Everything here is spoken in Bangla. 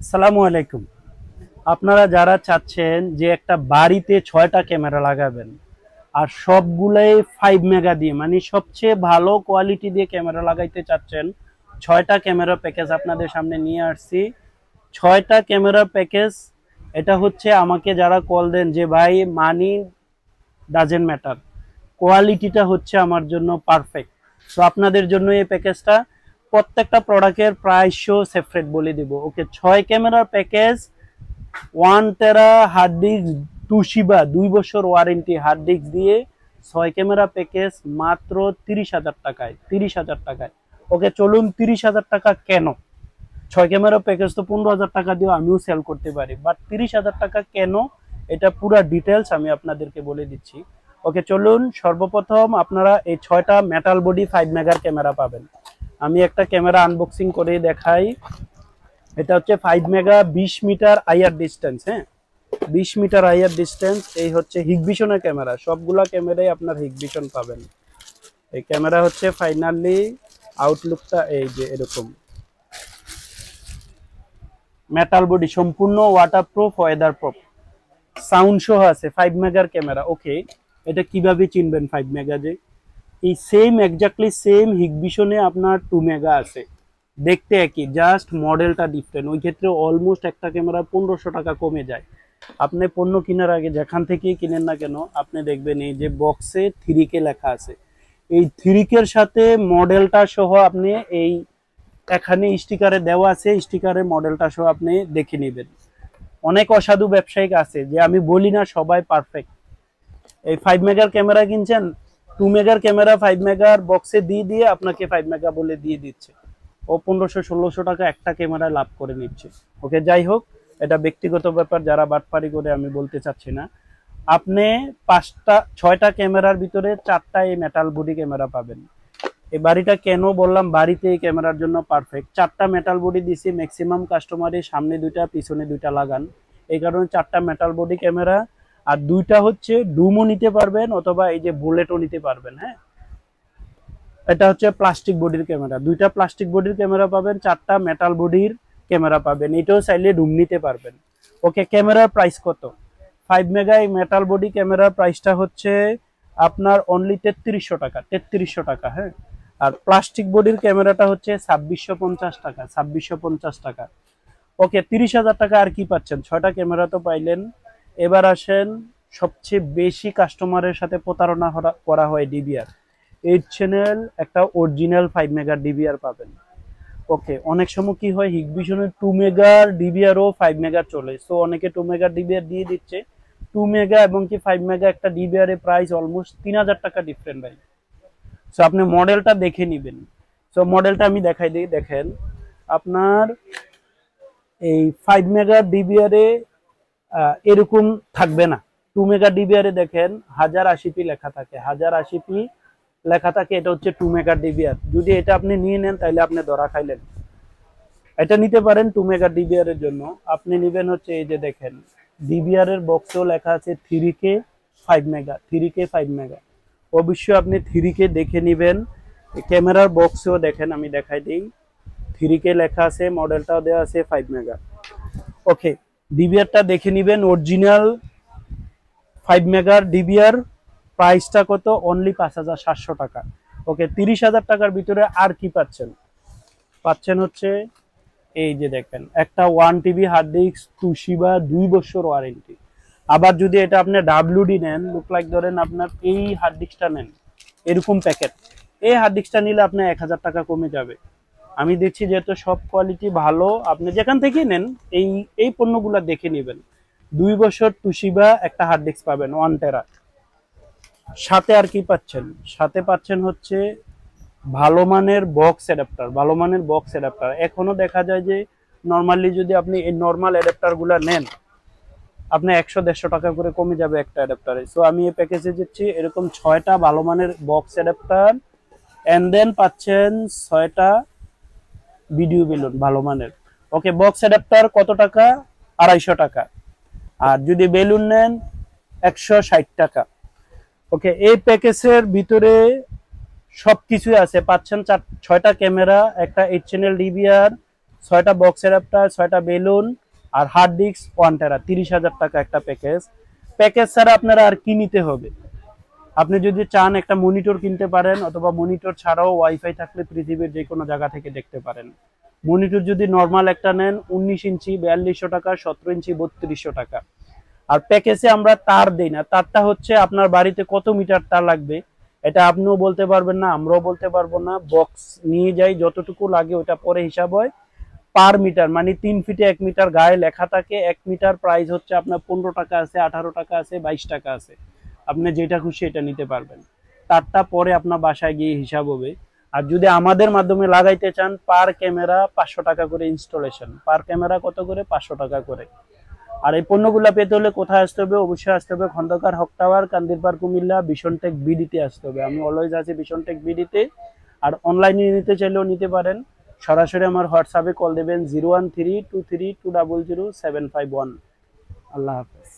আসসালামু আলাইকুম। আপনারা যারা চাচ্ছেন যে একটা বাড়িতে 6টা ক্যামেরা লাগাবেন আর সবগুলাই 5 মেগা দিয়ে মানে সবচেয়ে ভালো কোয়ালিটি দিয়ে ক্যামেরা লাগাইতে চাচ্ছেন, 6টা ক্যামেরা প্যাকেজ আপনাদের সামনে নিয়ে আসছি। 6টা ক্যামেরা প্যাকেজ, এটা হচ্ছে আমাকে যারা কল দেন যে ভাই মানি ডাজেন্ট ম্যাটার, কোয়ালিটিটা হচ্ছে আমার জন্য পারফেক্ট। তো আপনাদের জন্য এই প্যাকেজটা, প্রত্যেকটা প্রোডাক্টের প্রাইসও সেপারেট বলে দিব। ওকে, 6 ক্যামেরার প্যাকেজ, 1 টেরা হার্ড ডিস্ক, টুশিবা 2 বছর ওয়ারেন্টি হার্ড ডিস্ক দিয়ে 6 ক্যামেরা প্যাকেজ মাত্র 30,000 টাকায়। 30,000 টাকায়। ওকে, চলুন 30,000 টাকা কেন? 6 ক্যামেরা প্যাকেজ তো 15,000 টাকা দিয়ে আমিও সেল করতে পারি, বাট 30,000 টাকা কেন, এটা পুরো ডিটেলস আমি আপনাদেরকে বলে দিচ্ছি। ওকে, চলুন সর্বপ্রথম আপনারা এই 6টা মেটাল বডি 5 মেগার ক্যামেরা পাবেন। আমি একটা ক্যামেরা আনবক্সিং করে দেখাই। এটা হচ্ছে 5 মেগা 20 মিটার আইআর ডিস্টেন্স। হ্যাঁ, 20 মিটার আইআর ডিস্টেন্স। এই হচ্ছে হিগভিশনের ক্যামেরা, সবগুলা ক্যামেরাই আপনার হিগভিশন পাবেন। এই ক্যামেরা হচ্ছে ফাইনালি আউটলুকটা এই যে এরকম, মেটাল বডি, সম্পূর্ণ ওয়াটারপ্রুফ, ওয়েদার প্রুফ, সাউন্ড সহ আছে। 5 মেগার ক্যামেরা। ওকে, এটা কিভাবে চিনবেন 5 মেগা? যে এই সেম এক্স্যাক্টলি সেম হিগভিশনে আপনার 2 মেগা আছে, দেখতে একই, জাস্ট মডেলটা ডিফারেন্ট। ওই ক্ষেত্রে অলমোস্ট একটা ক্যামেরা 1500 টাকা কমে যায়। আপনি পণ্য কেনার আগে যেখান থেকেই কিনেন না কেন, আপনি দেখবেন এই যে বক্সে 3K লেখা আছে, এই 3Kর সাথে মডেলটা সহ আপনি এই এখানে স্টিকারে দেওয়া আছে, স্টিকারের মডেলটা সহ আপনি দেখে নেবেন। অনেক অসাধু ব্যবসায়িক আছে, যে আমি বলি না সবাই পারফেক্ট। এই 5 মেগার ক্যামেরা কিনছেন, 2 মেগার ক্যামেরা 5 মেগার বক্সে দিয়ে দিয়ে আপনাকে 5 মেগা বলে দিয়ে দিচ্ছে। ও 1500-1600 টাকা একটা ক্যামেরা লাভ করে নিচ্ছে। ওকে, যাই হোক, এটা ব্যক্তিগত ব্যাপার, যারা বাটপারি করে আমি বলতে চাচ্ছি না। আপনি 6টা ক্যামেরার ভিতরে 4টা এই মেটাল বডি ক্যামেরা পাবেন। এই বাড়িটা কেন বললাম বাড়িতে এই ক্যামেরার জন্য পারফেক্ট, 4টা মেটাল বডি দিছি। ম্যাক্সিমাম কাস্টমারের সামনে 2টা পিছনে 2টা লাগান, এই কারণে 4টা মেটাল বডি ক্যামেরা। আর 2টা হচ্ছে ডুমও নিতে পারবেন অথবা এই যে বুলেটও নিতে পারবেন। হ্যাঁ, এটা হচ্ছে প্লাস্টিক বডির ক্যামেরা, 2টা প্লাস্টিক বডির ক্যামেরা পাবেন, 4টা মেটাল বডির ক্যামেরা পাবেন। এটাও চাইলে ডুম নিতে পারবেন। ওকে, ক্যামেরার প্রাইস কত? 5 মেগা এই মেটাল বডি ক্যামেরার প্রাইসটা হচ্ছে আপনার অনলি 3300 টাকা। 3300 টাকা। হ্যাঁ, আর প্লাস্টিক বডির ক্যামেরাটা হচ্ছে 2650 টাকা। 2650 টাকা। ওকে, 30,000 টাকা আর কি পাচ্ছেন? 6টা ক্যামেরা তো পাইলেন। এবার আসেন, সবচেয়ে বেশি কাস্টমারের সাথে প্রতারণা করা হয় ডিবিআর। 8 চ্যানেল একটা অরিজিনাল 5 মেগার ডিবিআর পাবেন। ওকে, অনেক সময় কি হয়, হিগভিশনের 2 মেগার ডিবিআর ও 5 মেগার চলে, সো অনেকে 2 মেগার ডিবিআর দিয়ে দিচ্ছে। 2 মেগা এবং কি 5 মেগা একটা ডিবিআর এর প্রাইস অলমোস্ট 3000 টাকা ডিফারেন্ট ভাই। সো আপনি মডেলটা দেখে নেবেন। সো মডেলটা আমি দেখাই দিই, দেখেন আপনার এই 5 মেগা ডিবিআর এ এরকম থাকবে না। 2 মেগা ডিবিআর এ দেখেন 1080p লেখা থাকে, 1080p লেখা থাকে। এটা হচ্ছে 2 মেগা ডিবিআর। যদি এটা আপনি নিয়ে নেন তাহলে আপনি ধরা খাইলেন। এটা নিতে পারেন 2 মেগা ডিবিআর এর জন্য। আপনি নেবেন হচ্ছে এই যে দেখেন, ডিবিআর এর বক্সেও লেখা আছে 3K 5 মেগা, 3K 5 মেগা। অবশ্যই আপনি 3K দেখে নেবেন। ক্যামেরার বক্সেও দেখেন, আমি দেখাই দিই, 3K লেখা আছে, মডেলটাও দেওয়া আছে 5 মেগা। ওকে, ডিবিআরটা দেখে নেবেন, অরিজিনাল 5 মেগার ডিবিআর। প্রাইসটা কত? অনলি 5700 টাকা। ওকে, 30,000 টাকার ভিতরে আর কি পাচ্ছেন? পাচ্ছেন হচ্ছে এই যে দেখেন, একটা 1 TB হার্ড ডিস্ক, তুশিবা 2 বছর ওয়ারেন্টি। আবার যদি এটা আপনি ডাব্লিউডি নেন, লুক লাইক ধরেন আপনার এই হার্ড ডিস্কটা নেন, এরকম প্যাকেট, এই হার্ড ডিস্কটা নিলে আপনার 1000 টাকা কমে যাবে। আমি দেখছি যেহেতু সব কোয়ালিটি ভালো, আপনি যেখান থেকে নেন এই এই পণ্যগুলো দেখে নেবেন। 2 বছর তুশিবা একটা হার্ড ডিস্ক পাবেন 1 টেরা। সাথে আর কি পাচ্ছেন? সাথে পাচ্ছেন হচ্ছে ভালো মানের বক্স অ্যাডাপ্টার। ভালো মানের বক্স অ্যাডাপ্টার এখনো দেখা যায় যে নর্মালি যদি আপনি এই নর্মাল অ্যাডাপ্টারগুলো নেন, আপনার 100-150 টাকা করে কমে যাবে একটা অ্যাডাপ্টারে। সো আমি এই প্যাকেজে দিচ্ছি এরকম 6টা ভালো মানের বক্স অ্যাডাপ্টার, এন্ড দেন পাচ্ছেন 6টা ভিডিও বেলুন ভালো মানের। ওকে, বক্স অ্যাডাপ্টার কত টাকা? 250 টাকা। আর যদি বেলুন নেন 160 টাকা। ওকে, এই প্যাকেজের ভিতরে সবকিছুই আছে। পাচ্ছেন 6টা ক্যামেরা, একটা 8 চ্যানেল ডিবিআর, 6টা বক্স অ্যাডাপ্টার, 6টা বেলুন আর হার্ড ডিস্ক 1 টেরা, 30,000 টাকা একটা প্যাকেজ। প্যাকেজ ছাড়া আপনারা আর কি নিতে হবে? আপনি যদি চান একটা মনিটর কিনতে পারেন, অথবা মনিটর ছাড়াও ওয়াইফাই থাকলে পৃথিবীর যে কোনো জায়গা থেকে দেখতে পারেন। মনিটর যদি নর্মাল একটা নেন 19 ইঞ্চি 4200 টাকা, 17 ইঞ্চি 3200 টাকা। আর প্যাকেজে আমরা তার দেই না, তারটা হচ্ছে আপনার বাড়িতে কত মিটার তার লাগবে এটা আপনিও বলতে পারবেন না, আমরাও বলতে পারবো না। বক্স নিয়ে যাই, যতটুকু লাগে ওটা পরে হিসাব হয় পার মিটার, মানে 3 ফিটে 1 মিটার গায়ে লেখা থাকে। 1 মিটার প্রাইস হচ্ছে আপনার 15 টাকা আছে, 18 টাকা আছে, 22 টাকা আছে। আপনি যেটা খুশি এটা নিতে পারবেন। তারটা পরে আপনার বাসায় গিয়ে হিসাব হবে। আর যদি আমাদের মাধ্যমে লাগাইতে চান, পার ক্যামেরা 500 টাকা করে ইনস্টলেশন, পার ক্যামেরা কত করে? 500 টাকা করে। আর এই পণ্যগুলো পেতে হলে কোথায় আসতে হবে? অবশ্যই আসতে হবে খন্দকার হক টাওয়ার, কান্দিরপাড়, কুমিল্লা, ভিশনটেক বিডিতে আসতে হবে। আমি অলওয়েজ আছি ভিশনটেক বিডিতে। আর অনলাইনে নিতে চাইলেও নিতে পারেন। সরাসরি আমার হোয়াটসঅ্যাপে কল দেবেন 01323200751। আল্লাহ হাফেজ।